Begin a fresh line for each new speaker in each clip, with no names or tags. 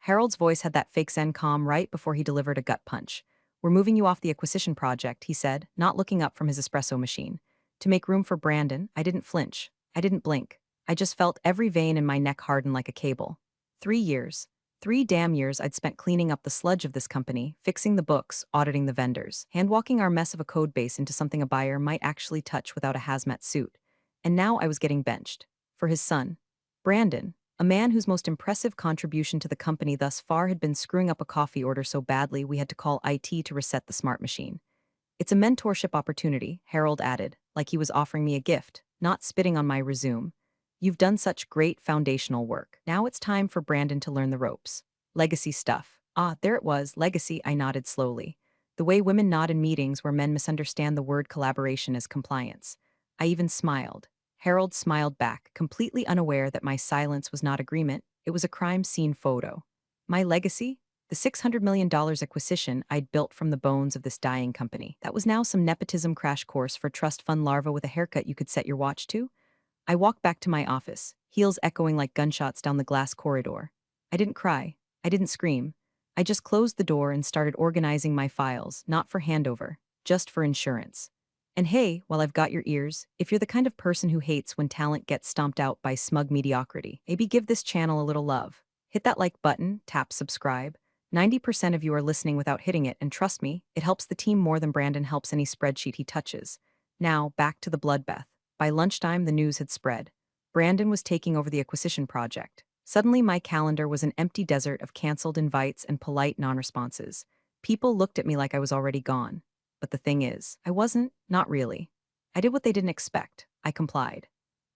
Harold's voice had that fake zen calm right before he delivered a gut punch. "We're moving you off the acquisition project," he said, not looking up from his espresso machine. To make room for Brandon, I didn't flinch. I didn't blink. I just felt every vein in my neck harden like a cable. 3 years. 3 damn years I'd spent cleaning up the sludge of this company, fixing the books, auditing the vendors, hand-walking our mess of a code base into something a buyer might actually touch without a hazmat suit. And now I was getting benched. For his son. Brandon. A man whose most impressive contribution to the company thus far had been screwing up a coffee order so badly we had to call IT to reset the smart machine. "It's a mentorship opportunity," Harold added, like he was offering me a gift, not spitting on my resume. "You've done such great foundational work. Now it's time for Brandon to learn the ropes. Legacy stuff." Ah, there it was, legacy, I nodded slowly. The way women nod in meetings where men misunderstand the word collaboration as compliance. I even smiled. Harold smiled back, completely unaware that my silence was not agreement, it was a crime scene photo. My legacy? The $600 million acquisition I'd built from the bones of this dying company. That was now some nepotism crash course for trust fund larva with a haircut you could set your watch to? I walked back to my office, heels echoing like gunshots down the glass corridor. I didn't cry. I didn't scream. I just closed the door and started organizing my files, not for handover, just for insurance. And hey, while I've got your ears, if you're the kind of person who hates when talent gets stomped out by smug mediocrity, maybe give this channel a little love. Hit that like button, tap subscribe. 90% of you are listening without hitting it, and trust me, it helps the team more than Brandon helps any spreadsheet he touches. Now, back to the bloodbath. By lunchtime, the news had spread. Brandon was taking over the acquisition project. Suddenly, my calendar was an empty desert of canceled invites and polite non-responses. People looked at me like I was already gone. But the thing is, I wasn't, not really. I did what they didn't expect. I complied.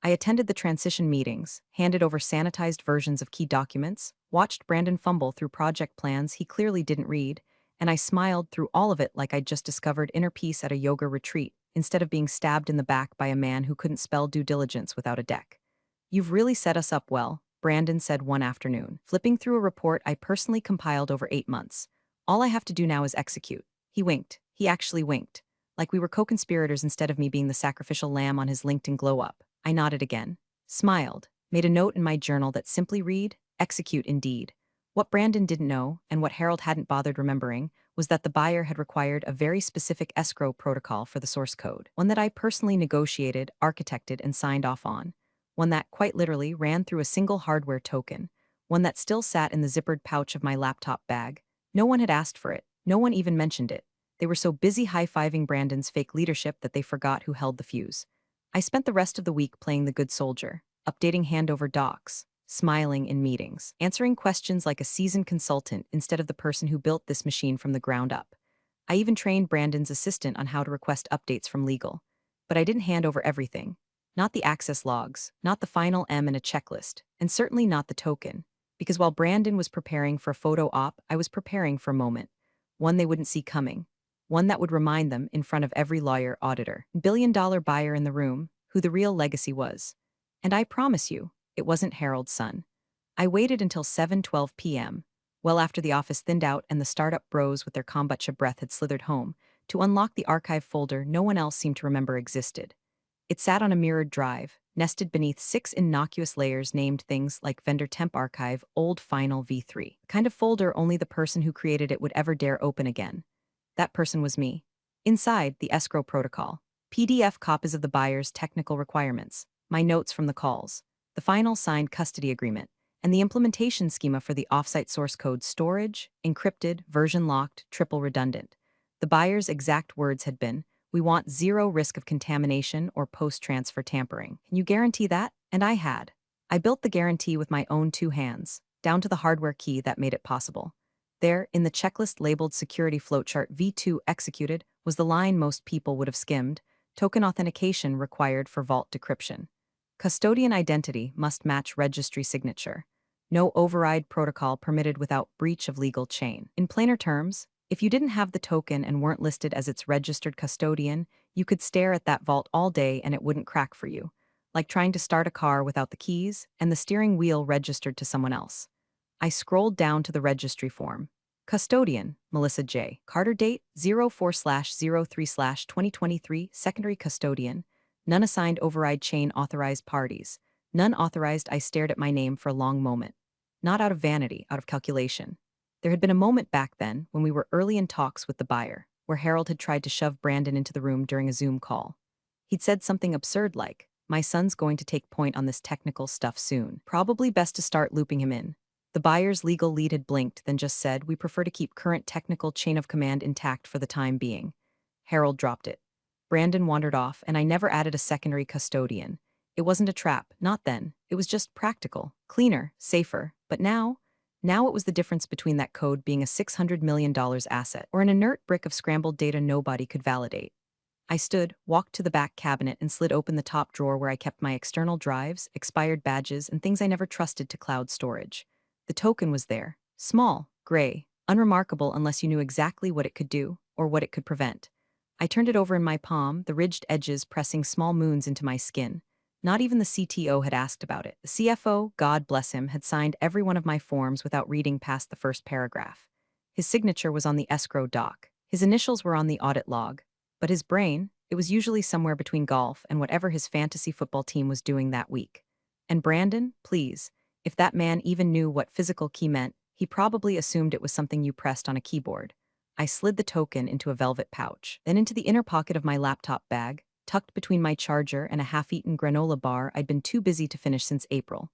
I attended the transition meetings, handed over sanitized versions of key documents, watched Brandon fumble through project plans he clearly didn't read, and I smiled through all of it like I'd just discovered inner peace at a yoga retreat, instead of being stabbed in the back by a man who couldn't spell due diligence without a deck. "You've really set us up well," Brandon said one afternoon, flipping through a report I personally compiled over 8 months. "All I have to do now is execute." He winked. He actually winked. Like we were co-conspirators instead of me being the sacrificial lamb on his LinkedIn glow-up. I nodded again, smiled, made a note in my journal that simply read, "Execute indeed." What Brandon didn't know, and what Harold hadn't bothered remembering, was that the buyer had required a very specific escrow protocol for the source code, one that I personally negotiated, architected, and signed off on, one that, quite literally, ran through a single hardware token, one that still sat in the zippered pouch of my laptop bag. No one had asked for it, no one even mentioned it. They were so busy high-fiving Brandon's fake leadership that they forgot who held the fuse. I spent the rest of the week playing the good soldier, updating handover docs, smiling in meetings, answering questions like a seasoned consultant instead of the person who built this machine from the ground up. I even trained Brandon's assistant on how to request updates from legal. But I didn't hand over everything. Not the access logs, not the final M in a checklist, and certainly not the token. Because while Brandon was preparing for a photo op, I was preparing for a moment. One they wouldn't see coming. One that would remind them, in front of every lawyer, auditor, billion-dollar buyer in the room, who the real legacy was. And I promise you, it wasn't Harold's son. I waited until 7:12 p.m., well after the office thinned out and the startup bros with their kombucha breath had slithered home, to unlock the archive folder no one else seemed to remember existed. It sat on a mirrored drive, nested beneath 6 innocuous layers named things like Vendor Temp Archive, Old Final V3. The kind of folder only the person who created it would ever dare open again. That person was me. Inside, the escrow protocol, PDF copies of the buyer's technical requirements, my notes from the calls, the final signed custody agreement, and the implementation schema for the offsite source code: storage, encrypted, version locked, triple redundant. The buyer's exact words had been, "We want zero risk of contamination or post-transfer tampering. Can you guarantee that?" And I had. I built the guarantee with my own 2 hands, down to the hardware key that made it possible. There, in the checklist labeled Security Flowchart V2 Executed, was the line most people would have skimmed: token authentication required for vault decryption. Custodian identity must match registry signature. No override protocol permitted without breach of legal chain. In plainer terms, if you didn't have the token and weren't listed as its registered custodian, you could stare at that vault all day and it wouldn't crack for you. Like trying to start a car without the keys and the steering wheel registered to someone else. I scrolled down to the registry form. Custodian, Melissa J. Carter, date 04/03/2023, secondary custodian. None assigned override chain authorized parties. None authorized. I stared at my name for a long moment. not out of vanity, out of calculation. There had been a moment back then when we were early in talks with the buyer, where Harold had tried to shove Brandon into the room during a Zoom call. He'd said something absurd like, "My son's going to take point on this technical stuff soon. Probably best to start looping him in." The buyer's legal lead had blinked, then just said, "We prefer to keep current technical chain of command intact for the time being." Harold dropped it. Brandon wandered off, and I never added a secondary custodian. It wasn't a trap, not then. It was just practical, cleaner, safer. But now it was the difference between that code being a $600 million asset or an inert brick of scrambled data nobody could validate. I stood, walked to the back cabinet, and slid open the top drawer where I kept my external drives, expired badges, and things I never trusted to cloud storage. The token was there, small, gray, unremarkable unless you knew exactly what it could do or what it could prevent. I turned it over in my palm, the ridged edges pressing small moons into my skin. Not even the CTO had asked about it. The CFO, God bless him, had signed every one of my forms without reading past the first paragraph. His signature was on the escrow doc. His initials were on the audit log. But his brain, it was usually somewhere between golf and whatever his fantasy football team was doing that week. And Brandon, please, if that man even knew what physical key meant, he probably assumed it was something you pressed on a keyboard. I slid the token into a velvet pouch, then into the inner pocket of my laptop bag, tucked between my charger and a half-eaten granola bar I'd been too busy to finish since April.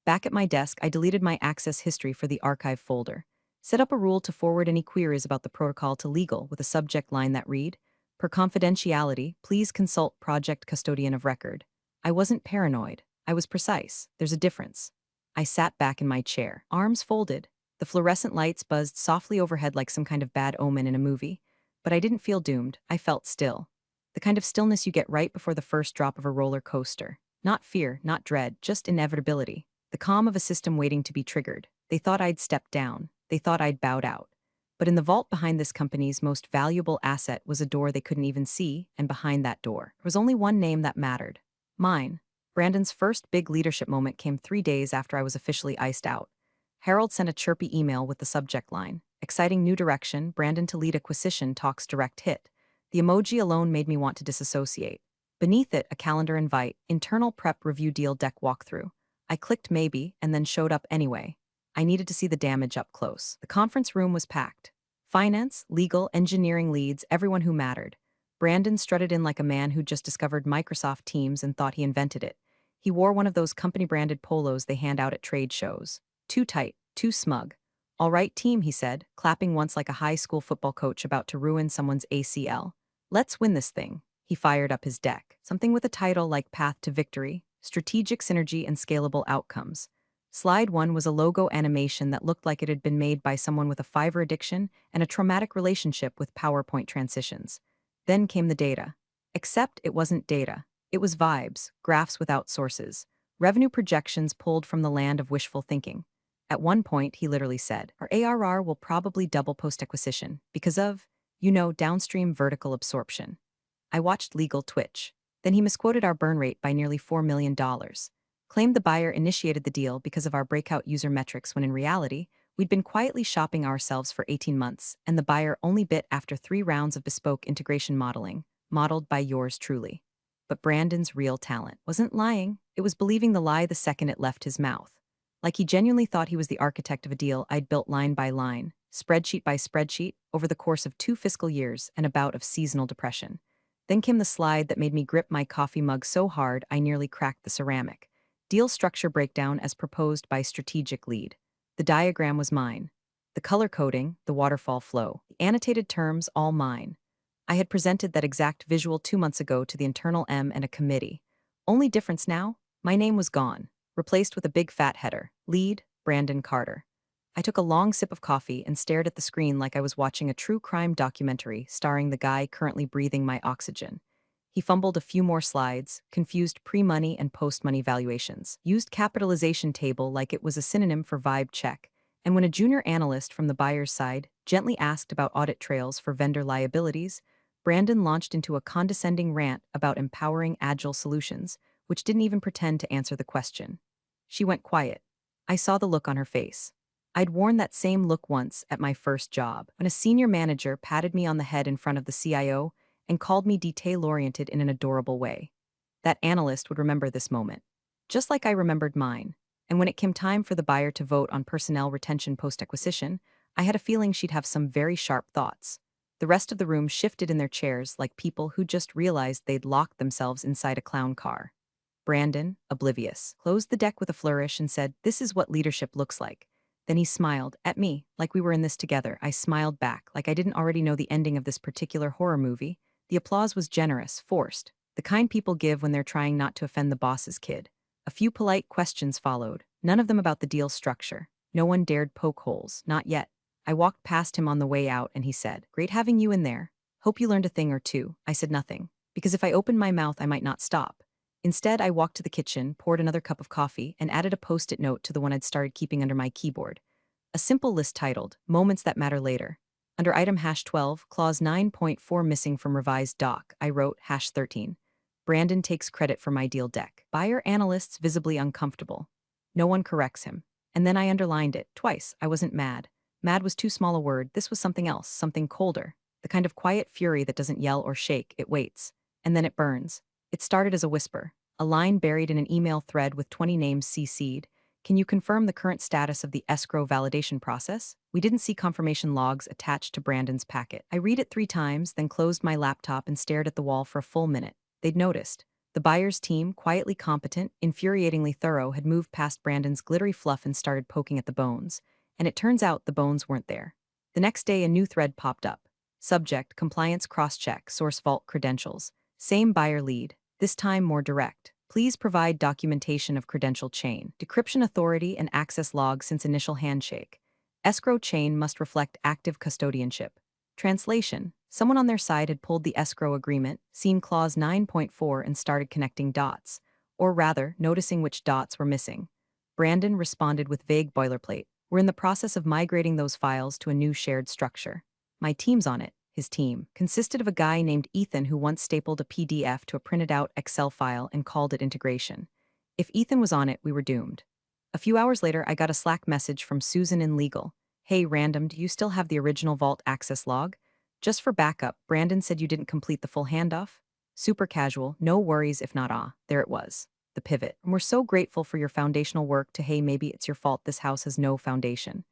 Back at my desk, I deleted my access history for the archive folder. Set up a rule to forward any queries about the protocol to legal with a subject line that read, "Per confidentiality, please consult project custodian of record." I wasn't paranoid. I was precise. There's a difference. I sat back in my chair, arms folded. The fluorescent lights buzzed softly overhead like some kind of bad omen in a movie. But I didn't feel doomed. I felt still. The kind of stillness you get right before the first drop of a roller coaster. Not fear, not dread, just inevitability. The calm of a system waiting to be triggered. They thought I'd stepped down. They thought I'd bowed out. But in the vault behind this company's most valuable asset was a door they couldn't even see, and behind that door, there was only one name that mattered. Mine. Brandon's first big leadership moment came 3 days after I was officially iced out. Harold sent a chirpy email with the subject line, "Exciting new direction, Brandon to lead acquisition talks direct hit." The emoji alone made me want to disassociate. Beneath it, a calendar invite, internal prep review deal deck walkthrough. I clicked maybe, and then showed up anyway. I needed to see the damage up close. The conference room was packed. Finance, legal, engineering leads, everyone who mattered. Brandon strutted in like a man who'd just discovered Microsoft Teams and thought he invented it. He wore one of those company-branded polos they hand out at trade shows. Too tight, too smug. "All right, team," he said, clapping once like a high school football coach about to ruin someone's ACL. "Let's win this thing." He fired up his deck. Something with a title like Path to Victory, Strategic Synergy and Scalable Outcomes. Slide 1 was a logo animation that looked like it had been made by someone with a Fiverr addiction and a traumatic relationship with PowerPoint transitions. Then came the data. Except it wasn't data. It was vibes, graphs without sources, revenue projections pulled from the land of wishful thinking. At one point, he literally said, "Our ARR will probably double post-acquisition because of, downstream vertical absorption." I watched legal twitch. Then he misquoted our burn rate by nearly $4 million. Claimed the buyer initiated the deal because of our breakout user metrics when in reality, we'd been quietly shopping ourselves for 18 months, and the buyer only bit after 3 rounds of bespoke integration modeling, modeled by yours truly. But Brandon's real talent wasn't lying. It was believing the lie the second it left his mouth. Like he genuinely thought he was the architect of a deal I'd built line by line, spreadsheet by spreadsheet, over the course of 2 fiscal years and a bout of seasonal depression. Then came the slide that made me grip my coffee mug so hard I nearly cracked the ceramic. Deal structure breakdown as proposed by strategic lead. The diagram was mine. The color coding, the waterfall flow, the annotated terms, all mine. I had presented that exact visual 2 months ago to the internal M and a committee. Only difference now? My name was gone, replaced with a big fat header, Lead, Brandon Carter. I took a long sip of coffee and stared at the screen like I was watching a true crime documentary starring the guy currently breathing my oxygen. He fumbled a few more slides, confused pre-money and post-money valuations, used capitalization table like it was a synonym for vibe check, and when a junior analyst from the buyer's side gently asked about audit trails for vendor liabilities, Brandon launched into a condescending rant about empowering agile solutions, which didn't even pretend to answer the question. She went quiet. I saw the look on her face. I'd worn that same look once at my first job, when a senior manager patted me on the head in front of the CIO and called me detail-oriented in an adorable way. That analyst would remember this moment, just like I remembered mine. And when it came time for the buyer to vote on personnel retention post-acquisition, I had a feeling she'd have some very sharp thoughts. The rest of the room shifted in their chairs like people who just realized they'd locked themselves inside a clown car. Brandon, oblivious, closed the deck with a flourish and said, "This is what leadership looks like." Then he smiled at me, like we were in this together. I smiled back, like I didn't already know the ending of this particular horror movie. The applause was generous, forced, the kind people give when they're trying not to offend the boss's kid. A few polite questions followed, none of them about the deal structure. No one dared poke holes, not yet. I walked past him on the way out and he said, "Great having you in there. Hope you learned a thing or two." I said nothing, because if I opened my mouth I might not stop. Instead, I walked to the kitchen, poured another cup of coffee, and added a post-it note to the one I'd started keeping under my keyboard. A simple list titled, "Moments That Matter Later." Under item #12, clause 9.4 missing from revised doc, I wrote #13. Brandon takes credit for my deal deck. Buyer analysts visibly uncomfortable. No one corrects him. And then I underlined it, twice. I wasn't mad. Mad was too small a word. This was something else, something colder. The kind of quiet fury that doesn't yell or shake, it waits. And then it burns. It started as a whisper, a line buried in an email thread with 20 names CC'd. "Can you confirm the current status of the escrow validation process?" We didn't see confirmation logs attached to Brandon's packet. I read it 3 times, then closed my laptop and stared at the wall for a full minute. They'd noticed. The buyer's team, quietly competent, infuriatingly thorough, had moved past Brandon's glittery fluff and started poking at the bones. And it turns out the bones weren't there. The next day, a new thread popped up. Subject, compliance cross-check, source vault credentials. Same buyer lead. This time more direct. Please provide documentation of credential chain, decryption authority, and access log since initial handshake. Escrow chain must reflect active custodianship. Translation: someone on their side had pulled the escrow agreement, seen clause 9.4, and started connecting dots. Or rather, noticing which dots were missing. Brandon responded with vague boilerplate. "We're in the process of migrating those files to a new shared structure. My team's on it." His team consisted of a guy named Ethan who once stapled a PDF to a printed out Excel file and called it integration. If Ethan was on it, we were doomed. A few hours later, I got a Slack message from Susan in legal. "Hey, random, do you still have the original vault access log? Just for backup, Brandon said you didn't complete the full handoff." Super casual, no worries if not there it was. The pivot. "And we're so grateful for your foundational work to hey, maybe it's your fault this house has no foundation."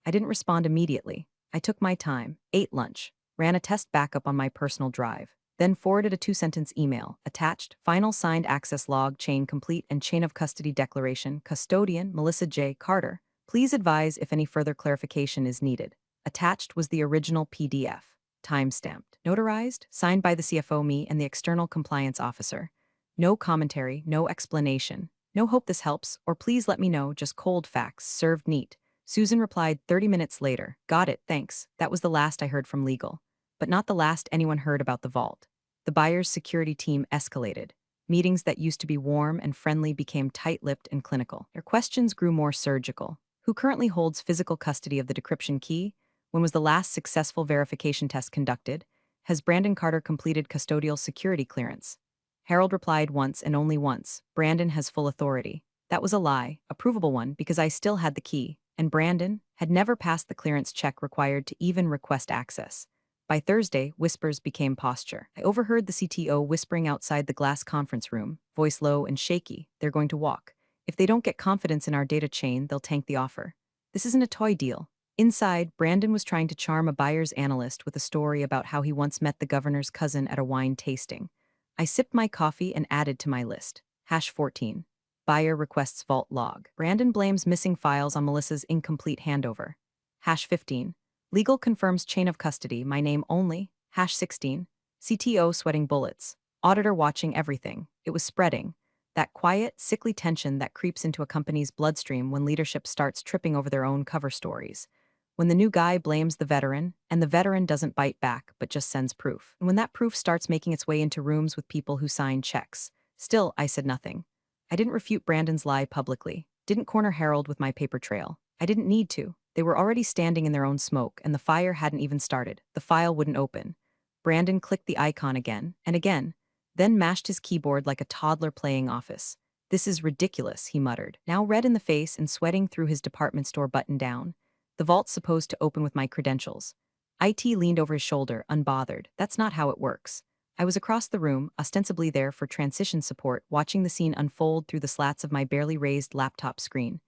I didn't respond immediately. I took my time, ate lunch, ran a test backup on my personal drive, then forwarded a 2-sentence email, attached, final signed access log, chain complete, and chain of custody declaration, custodian, Melissa J. Carter. Please advise if any further clarification is needed. Attached was the original PDF, time-stamped, notarized, signed by the CFO, me, and the external compliance officer. No commentary, no explanation. No hope this helps, or please let me know, just cold facts, served neat. Susan replied 30 minutes later, "Got it, thanks." That was the last I heard from legal. But not the last anyone heard about the vault. The buyer's security team escalated. Meetings that used to be warm and friendly became tight-lipped and clinical. Their questions grew more surgical. Who currently holds physical custody of the decryption key? When was the last successful verification test conducted? Has Brandon Carter completed custodial security clearance? Harold replied once and only once, "Brandon has full authority." That was a lie, a provable one, because I still had the key, and Brandon had never passed the clearance check required to even request access. By Thursday, whispers became posture. I overheard the CTO whispering outside the glass conference room, voice low and shaky, "They're going to walk. If they don't get confidence in our data chain, they'll tank the offer." This isn't a toy deal. Inside, Brandon was trying to charm a buyer's analyst with a story about how he once met the governor's cousin at a wine tasting. I sipped my coffee and added to my list. #14. Buyer requests vault log. Brandon blames missing files on Melissa's incomplete handover. #15. Legal confirms chain of custody, my name only. #16. CTO sweating bullets. Auditor watching everything. It was spreading. That quiet, sickly tension that creeps into a company's bloodstream when leadership starts tripping over their own cover stories. When the new guy blames the veteran, and the veteran doesn't bite back, but just sends proof. And when that proof starts making its way into rooms with people who sign checks. Still, I said nothing. I didn't refute Brandon's lie publicly. Didn't corner Harold with my paper trail. I didn't need to. They were already standing in their own smoke, and the fire hadn't even started. The file wouldn't open. Brandon clicked the icon again, and again, then mashed his keyboard like a toddler playing Office. "This is ridiculous," he muttered, now red in the face and sweating through his department store button-down. "The vault's supposed to open with my credentials." IT leaned over his shoulder, unbothered. "That's not how it works." I was across the room, ostensibly there for transition support, watching the scene unfold through the slats of my barely raised laptop screen.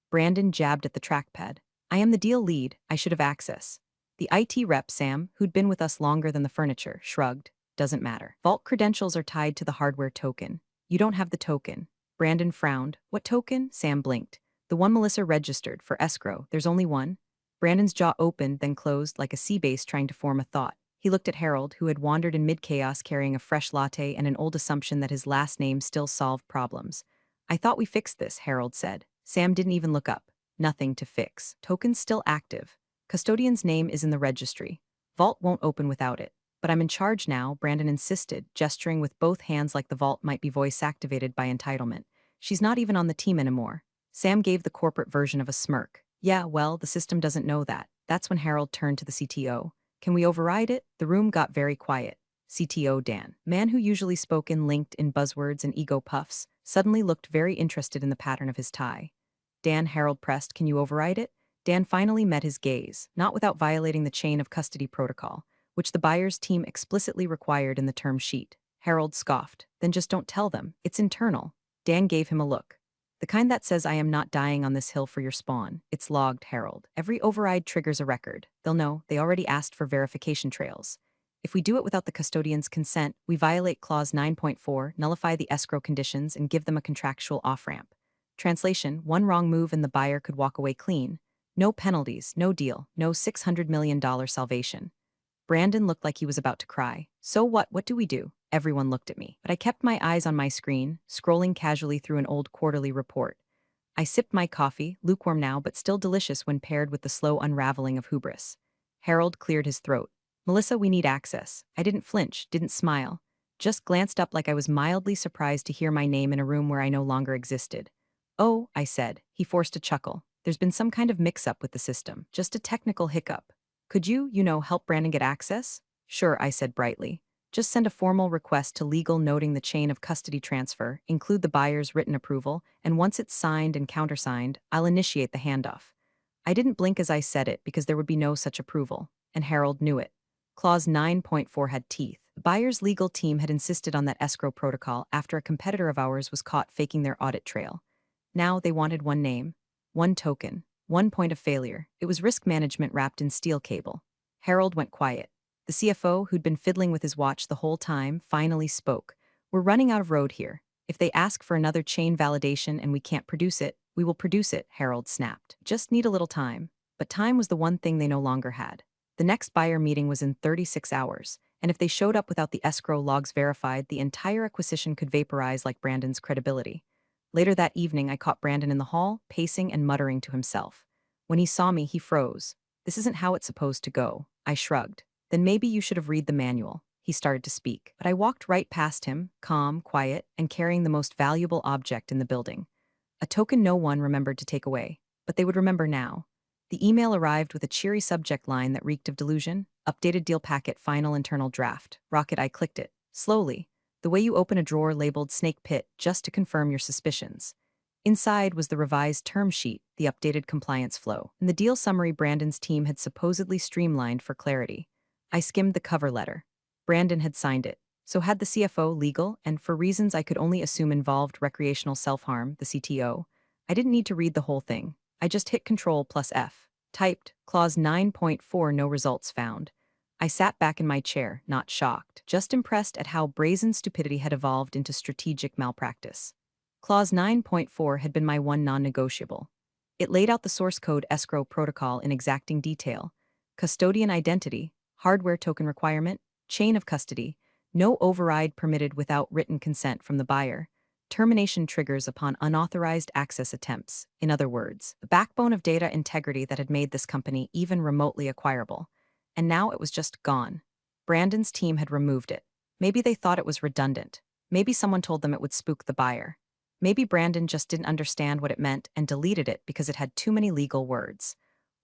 Brandon jabbed at the trackpad. I am the deal lead, I should have access. The IT rep, Sam, who'd been with us longer than the furniture, shrugged. Doesn't matter. Vault credentials are tied to the hardware token. You don't have the token. Brandon frowned. What token? Sam blinked. The one Melissa registered for escrow. There's only one. Brandon's jaw opened, then closed like a sea bass trying to form a thought. He looked at Harold, who had wandered in mid-chaos carrying a fresh latte and an old assumption that his last name still solved problems. I thought we fixed this, Harold said. Sam didn't even look up. Nothing to fix. Token's still active. Custodian's name is in the registry. Vault won't open without it. But I'm in charge now, Brandon insisted, gesturing with both hands like the vault might be voice-activated by entitlement. She's not even on the team anymore. Sam gave the corporate version of a smirk. Yeah, well, the system doesn't know that. That's when Harold turned to the CTO. Can we override it? The room got very quiet. CTO Dan, man who usually spoke in LinkedIn buzzwords and ego puffs, suddenly looked very interested in the pattern of his tie. Dan, Harold pressed, can you override it? Dan finally met his gaze, not without violating the chain of custody protocol, which the buyer's team explicitly required in the term sheet. Harold scoffed. Then just don't tell them. It's internal. Dan gave him a look. The kind that says I am not dying on this hill for your spawn. It's logged, Harold. Every override triggers a record. They'll know. They already asked for verification trails. If we do it without the custodian's consent, we violate Clause 9.4, nullify the escrow conditions, and give them a contractual off-ramp. Translation, one wrong move and the buyer could walk away clean. No penalties, no deal, no $600 million salvation. Brandon looked like he was about to cry. So what? What do we do? Everyone looked at me. But I kept my eyes on my screen, scrolling casually through an old quarterly report. I sipped my coffee, lukewarm now but still delicious when paired with the slow unraveling of hubris. Harold cleared his throat. Melissa, we need access. I didn't flinch, didn't smile. Just glanced up like I was mildly surprised to hear my name in a room where I no longer existed. Oh, I said. He forced a chuckle. There's been some kind of mix-up with the system. Just a technical hiccup. Could you, help Brandon get access? Sure, I said brightly. Just send a formal request to legal noting the chain of custody transfer, include the buyer's written approval, and once it's signed and countersigned, I'll initiate the handoff. I didn't blink as I said it because there would be no such approval, and Harold knew it. Clause 9.4 had teeth. The buyer's legal team had insisted on that escrow protocol after a competitor of ours was caught faking their audit trail. Now they wanted one name, one token, one point of failure. It was risk management wrapped in steel cable. Harold went quiet. The CFO, who'd been fiddling with his watch the whole time, finally spoke. We're running out of road here. If they ask for another chain validation and we can't produce it, we will produce it, Harold snapped. Just need a little time. But time was the one thing they no longer had. The next buyer meeting was in 36 hours, and if they showed up without the escrow logs verified, the entire acquisition could vaporize like Brandon's credibility. Later that evening, I caught Brandon in the hall, pacing and muttering to himself. When he saw me, he froze. This isn't how it's supposed to go. I shrugged. Then maybe you should have read the manual. He started to speak, but I walked right past him, calm, quiet, and carrying the most valuable object in the building. A token no one remembered to take away, but they would remember now. The email arrived with a cheery subject line that reeked of delusion. Updated deal packet, final internal draft. Rocket, I clicked it. Slowly. The way you open a drawer labeled Snake Pit just to confirm your suspicions. Inside was the revised term sheet, the updated compliance flow, and the deal summary Brandon's team had supposedly streamlined for clarity. I skimmed the cover letter. Brandon had signed it. So had the CFO legal, and for reasons I could only assume involved recreational self-harm, the CTO. I didn't need to read the whole thing. I just hit Control plus F. Typed, Clause 9.4, no results found. I sat back in my chair, not shocked, just impressed at how brazen stupidity had evolved into strategic malpractice. Clause 9.4 had been my one non-negotiable. It laid out the source code escrow protocol in exacting detail. Custodian identity, hardware token requirement, chain of custody, no override permitted without written consent from the buyer, termination triggers upon unauthorized access attempts. In other words, the backbone of data integrity that had made this company even remotely acquirable. And now it was just gone. Brandon's team had removed it. Maybe they thought it was redundant. Maybe someone told them it would spook the buyer. Maybe Brandon just didn't understand what it meant and deleted it because it had too many legal words.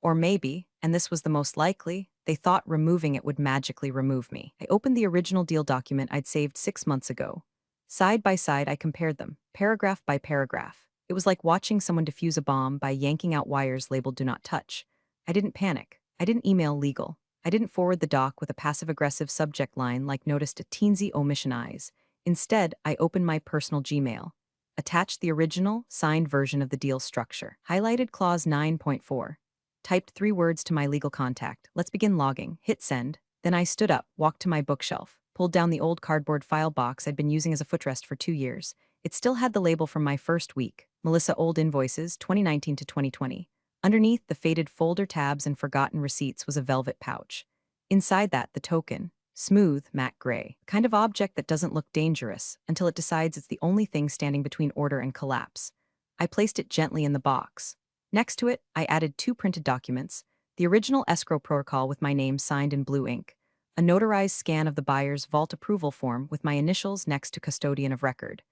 Or maybe, and this was the most likely, they thought removing it would magically remove me. I opened the original deal document I'd saved 6 months ago. Side by side, I compared them, paragraph by paragraph. It was like watching someone defuse a bomb by yanking out wires labeled "Do Not Touch." I didn't panic. I didn't email legal. I didn't forward the doc with a passive-aggressive subject line like "Noticed a teensy omission eyes." Instead, I opened my personal Gmail. Attached the original, signed version of the deal structure. Highlighted clause 9.4. Typed 3 words to my legal contact. Let's begin logging. Hit send. Then I stood up, walked to my bookshelf, pulled down the old cardboard file box I'd been using as a footrest for 2 years. It still had the label from my first week, Melissa Old Invoices, 2019 to 2020. Underneath the faded folder tabs and forgotten receipts was a velvet pouch. Inside that, the token, smooth, matte gray, kind of object that doesn't look dangerous until it decides it's the only thing standing between order and collapse. I placed it gently in the box. Next to it, I added 2 printed documents, the original escrow protocol with my name signed in blue ink, a notarized scan of the buyer's vault approval form with my initials next to custodian of record.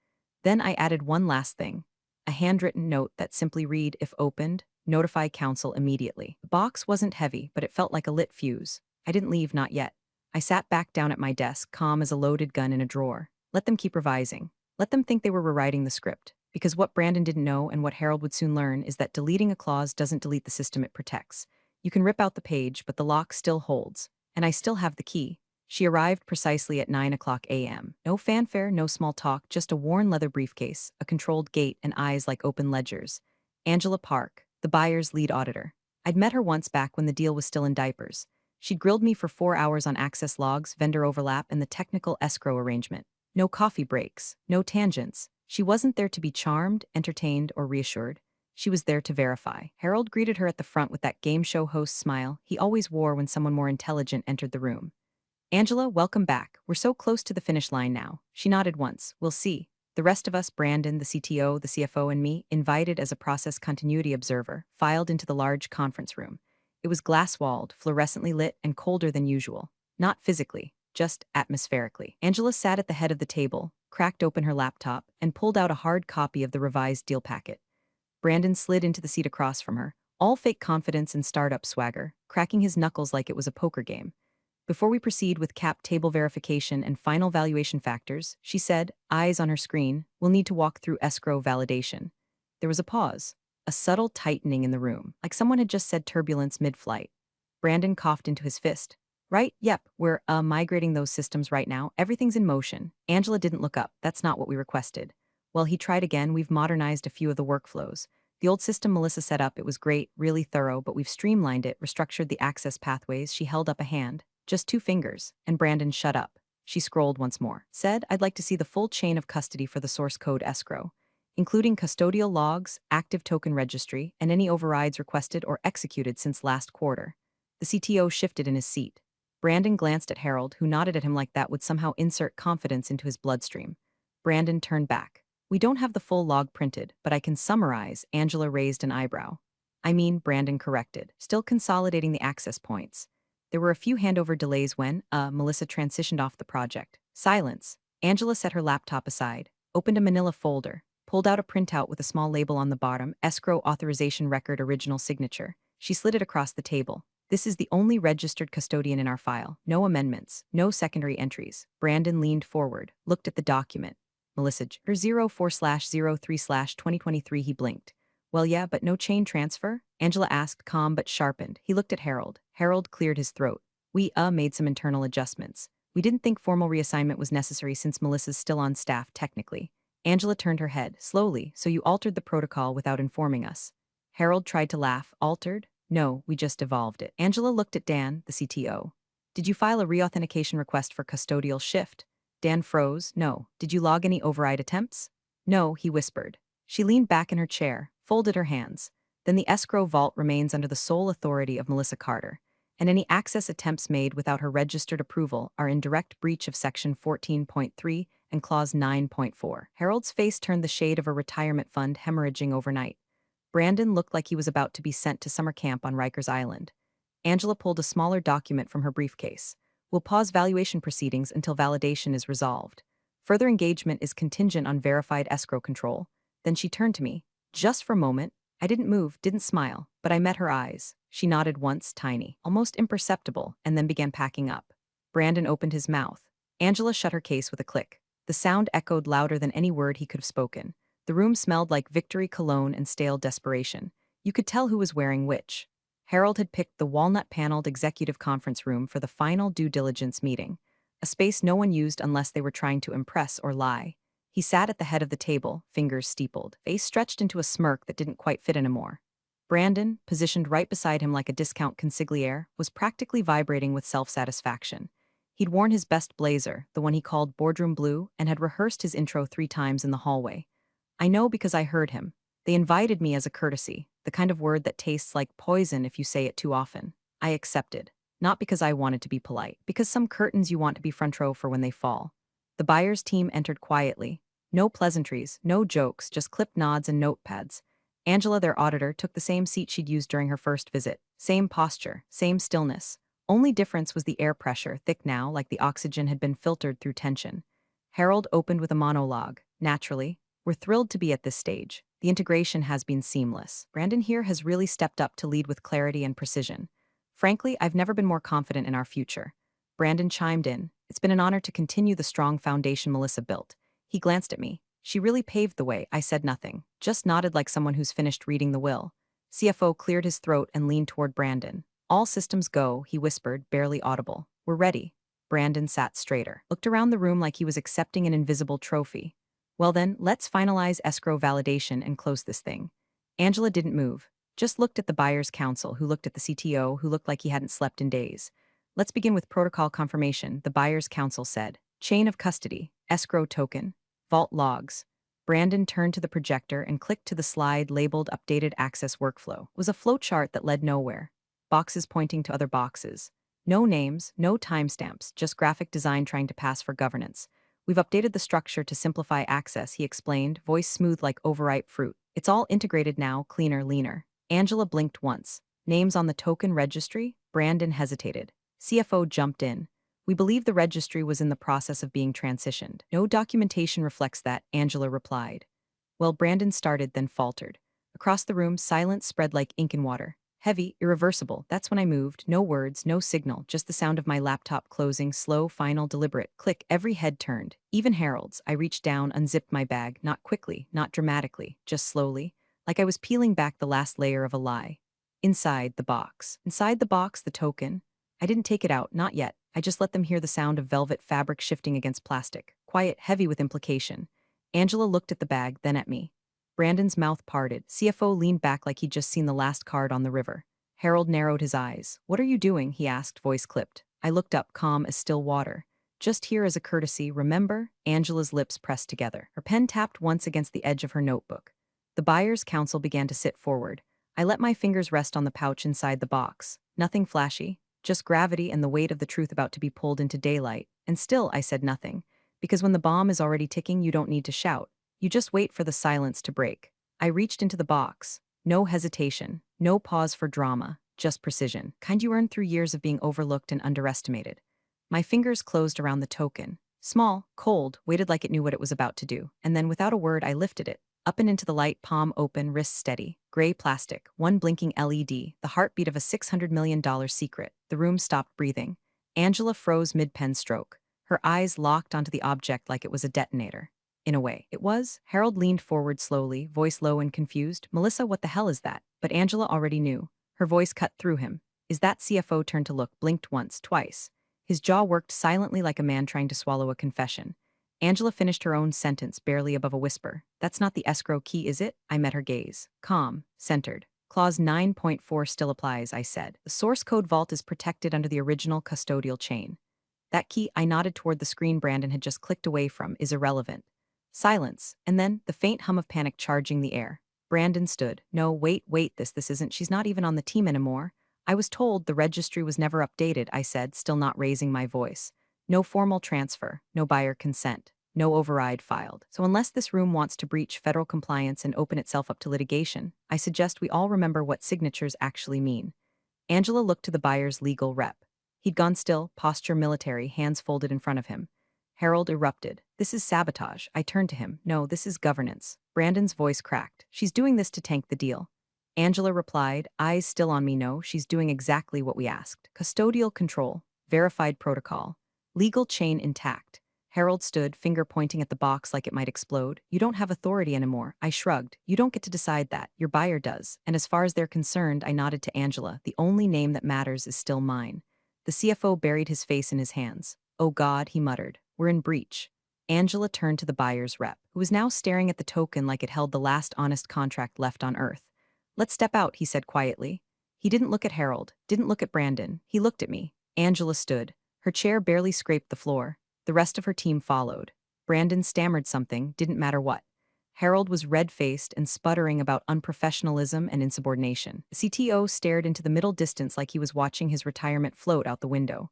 Then I added one last thing, a handwritten note that simply read, if opened, notify counsel immediately. The box wasn't heavy, but it felt like a lit fuse. I didn't leave, not yet. I sat back down at my desk, calm as a loaded gun in a drawer. Let them keep revising. Let them think they were rewriting the script. Because what Brandon didn't know and what Harold would soon learn is that deleting a clause doesn't delete the system it protects. You can rip out the page, but the lock still holds. And I still have the key. She arrived precisely at 9 a.m. No fanfare, no small talk, just a worn leather briefcase, a controlled gait, and eyes like open ledgers. Angela Park, the buyer's lead auditor. I'd met her once back when the deal was still in diapers. She'd grilled me for 4 hours on access logs, vendor overlap, and the technical escrow arrangement. No coffee breaks, no tangents. She wasn't there to be charmed, entertained, or reassured. She was there to verify. Harold greeted her at the front with that game show host smile he always wore when someone more intelligent entered the room. Angela, welcome back. We're so close to the finish line now. She nodded once. We'll see. The rest of us, Brandon, the CTO, the CFO, and me, invited as a process continuity observer, filed into the large conference room. It was glass-walled, fluorescently lit, and colder than usual. Not physically, just atmospherically. Angela sat at the head of the table, cracked open her laptop, and pulled out a hard copy of the revised deal packet. Brandon slid into the seat across from her, all fake confidence and startup swagger, cracking his knuckles like it was a poker game. Before we proceed with cap table verification and final valuation factors, she said, eyes on her screen, we'll need to walk through escrow validation. There was a pause, a subtle tightening in the room, like someone had just said turbulence mid-flight. Brandon coughed into his fist. Right, yep, we're migrating those systems right now. Everything's in motion. Angela didn't look up. That's not what we requested. Well, he tried again. We've modernized a few of the workflows. The old system Melissa set up, it was great, really thorough, but we've streamlined it, restructured the access pathways. She held up a hand. Just 2 fingers, and Brandon shut up. She scrolled once more. Said, I'd like to see the full chain of custody for the source code escrow, including custodial logs, active token registry, and any overrides requested or executed since last quarter. The CTO shifted in his seat. Brandon glanced at Harold, who nodded at him like that would somehow insert confidence into his bloodstream. Brandon turned back. We don't have the full log printed, but I can summarize. Angela raised an eyebrow. Brandon corrected, still consolidating the access points. There were a few handover delays when, Melissa transitioned off the project. Silence. Angela set her laptop aside, opened a manila folder, pulled out a printout with a small label on the bottom, escrow authorization record original signature. She slid it across the table. This is the only registered custodian in our file. No amendments, no secondary entries. Brandon leaned forward, looked at the document. Melissa, 04/03/2023, he blinked. Well, yeah, but no chain transfer? Angela asked, calm but sharpened. He looked at Harold. Harold cleared his throat. We, made some internal adjustments. We didn't think formal reassignment was necessary since Melissa's still on staff, technically. Angela turned her head, slowly, so you altered the protocol without informing us. Harold tried to laugh. Altered? No, we just evolved it. Angela looked at Dan, the CTO. Did you file a reauthentication request for custodial shift? Dan froze. No. Did you log any override attempts? No, he whispered. She leaned back in her chair, folded her hands. Then the escrow vault remains under the sole authority of Melissa Carter, and any access attempts made without her registered approval are in direct breach of Section 14.3 and Clause 9.4. Harold's face turned the shade of a retirement fund hemorrhaging overnight. Brandon looked like he was about to be sent to summer camp on Rikers Island. Angela pulled a smaller document from her briefcase. We'll pause valuation proceedings until validation is resolved. Further engagement is contingent on verified escrow control. Then she turned to me. Just for a moment, I didn't move, didn't smile, but I met her eyes. She nodded once, tiny, almost imperceptible, and then began packing up. Brandon opened his mouth. Angela shut her case with a click. The sound echoed louder than any word he could have spoken. The room smelled like victory cologne and stale desperation. You could tell who was wearing which. Harold had picked the walnut-paneled executive conference room for the final due diligence meeting, a space no one used unless they were trying to impress or lie. He sat at the head of the table, fingers steepled, face stretched into a smirk that didn't quite fit anymore. Brandon, positioned right beside him like a discount consigliere, was practically vibrating with self-satisfaction. He'd worn his best blazer, the one he called boardroom blue, and had rehearsed his intro 3 times in the hallway. I know because I heard him. They invited me as a courtesy, the kind of word that tastes like poison if you say it too often. I accepted. Not because I wanted to be polite, because some curtains you want to be front row for when they fall. The buyer's team entered quietly. No pleasantries, no jokes, just clipped nods and notepads. Angela, their auditor, took the same seat she'd used during her first visit. Same posture, same stillness. Only difference was the air pressure, thick now, like the oxygen had been filtered through tension. Harold opened with a monologue. Naturally, we're thrilled to be at this stage. The integration has been seamless. Brandon here has really stepped up to lead with clarity and precision. Frankly, I've never been more confident in our future. Brandon chimed in. It's been an honor to continue the strong foundation Melissa built. He glanced at me. She really paved the way. I said nothing, just nodded like someone who's finished reading the will. CFO cleared his throat and leaned toward Brandon. All systems go, he whispered, barely audible. We're ready. Brandon sat straighter, looked around the room like he was accepting an invisible trophy. Well then, let's finalize escrow validation and close this thing. Angela didn't move, just looked at the buyer's counsel, who looked at the CTO, who looked like he hadn't slept in days. Let's begin with protocol confirmation, the buyer's counsel said. Chain of custody, escrow token, vault logs. Brandon turned to the projector and clicked to the slide labeled Updated Access Workflow. It was a flowchart that led nowhere. Boxes pointing to other boxes. No names, no timestamps, just graphic design trying to pass for governance. We've updated the structure to simplify access, he explained, voice smooth like overripe fruit. It's all integrated now, cleaner, leaner. Angela blinked once. Names on the token registry? Brandon hesitated. CFO jumped in. We believe the registry was in the process of being transitioned. No documentation reflects that, Angela replied. Well, Brandon started, then faltered. Across the room, silence spread like ink in water. Heavy, irreversible. That's when I moved. No words, no signal, just the sound of my laptop closing, slow, final, deliberate. Click, every head turned. Even Harold's. I reached down, unzipped my bag, not quickly, not dramatically, just slowly, like I was peeling back the last layer of a lie. Inside the box. Inside the box, the token. I didn't take it out, not yet. I just let them hear the sound of velvet fabric shifting against plastic. Quiet, heavy with implication. Angela looked at the bag, then at me. Brandon's mouth parted. CFO leaned back like he'd just seen the last card on the river. Harold narrowed his eyes. What are you doing? He asked, voice clipped. I looked up, calm as still water. Just here as a courtesy, remember? Angela's lips pressed together. Her pen tapped once against the edge of her notebook. The buyer's counsel began to sit forward. I let my fingers rest on the pouch inside the box. Nothing flashy, just gravity and the weight of the truth about to be pulled into daylight. And still I said nothing. Because when the bomb is already ticking, you don't need to shout. You just wait for the silence to break. I reached into the box. No hesitation, no pause for drama, just precision. Kind you earn through years of being overlooked and underestimated. My fingers closed around the token. Small, cold, waited like it knew what it was about to do. And then without a word, I lifted it. Up and into the light, palm open, wrist steady. Gray plastic, one blinking LED, the heartbeat of a $600 million secret. The room stopped breathing. Angela froze mid-pen stroke. Her eyes locked onto the object like it was a detonator. In a way, it was. Harold leaned forward slowly, voice low and confused. Melissa, what the hell is that? But Angela already knew. Her voice cut through him. Is that? CFO turned to look, blinked once, twice. His jaw worked silently like a man trying to swallow a confession. Angela finished her own sentence, barely above a whisper. That's not the escrow key, is it? I met her gaze. Calm, centered. Clause 9.4 still applies, I said. The source code vault is protected under the original custodial chain. That key, I nodded toward the screen Brandon had just clicked away from, is irrelevant. Silence, and then the faint hum of panic charging the air. Brandon stood. No, wait, this isn't. She's not even on the team anymore. I was told the registry was never updated, I said, still not raising my voice. No formal transfer, no buyer consent, no override filed. So unless this room wants to breach federal compliance and open itself up to litigation, I suggest we all remember what signatures actually mean. Angela looked to the buyer's legal rep. He'd gone still, posture military, hands folded in front of him. Harold erupted. This is sabotage. I turned to him. No, this is governance. Brandon's voice cracked. She's doing this to tank the deal. Angela replied, eyes still on me. No, she's doing exactly what we asked. Custodial control, verified protocol, legal chain intact. Harold stood, finger pointing at the box like it might explode. You don't have authority anymore. I shrugged. You don't get to decide that. Your buyer does. And as far as they're concerned, I nodded to Angela. The only name that matters is still mine. The CFO buried his face in his hands. Oh God, he muttered. We're in breach. Angela turned to the buyer's rep, who was now staring at the token like it held the last honest contract left on Earth. "Let's step out," he said quietly. He didn't look at Harold, didn't look at Brandon. He looked at me. Angela stood. Her chair barely scraped the floor. The rest of her team followed. Brandon stammered something, didn't matter what. Harold was red-faced and sputtering about unprofessionalism and insubordination. The CTO stared into the middle distance like he was watching his retirement float out the window.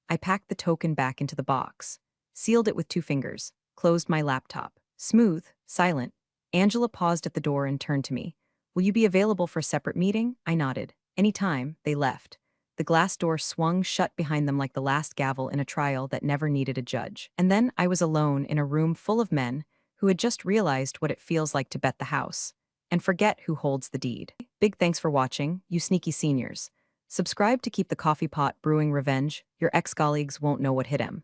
I packed the token back into the box, sealed it with 2 fingers, closed my laptop. Smooth, silent. Angela paused at the door and turned to me. "Will you be available for a separate meeting?" I nodded. "Anytime." They left. The glass door swung shut behind them like the last gavel in a trial that never needed a judge. And then I was alone in a room full of men who had just realized what it feels like to bet the house and forget who holds the deed. Big thanks for watching, you sneaky seniors. Subscribe to keep the coffee pot brewing revenge. Your ex-colleagues won't know what hit him.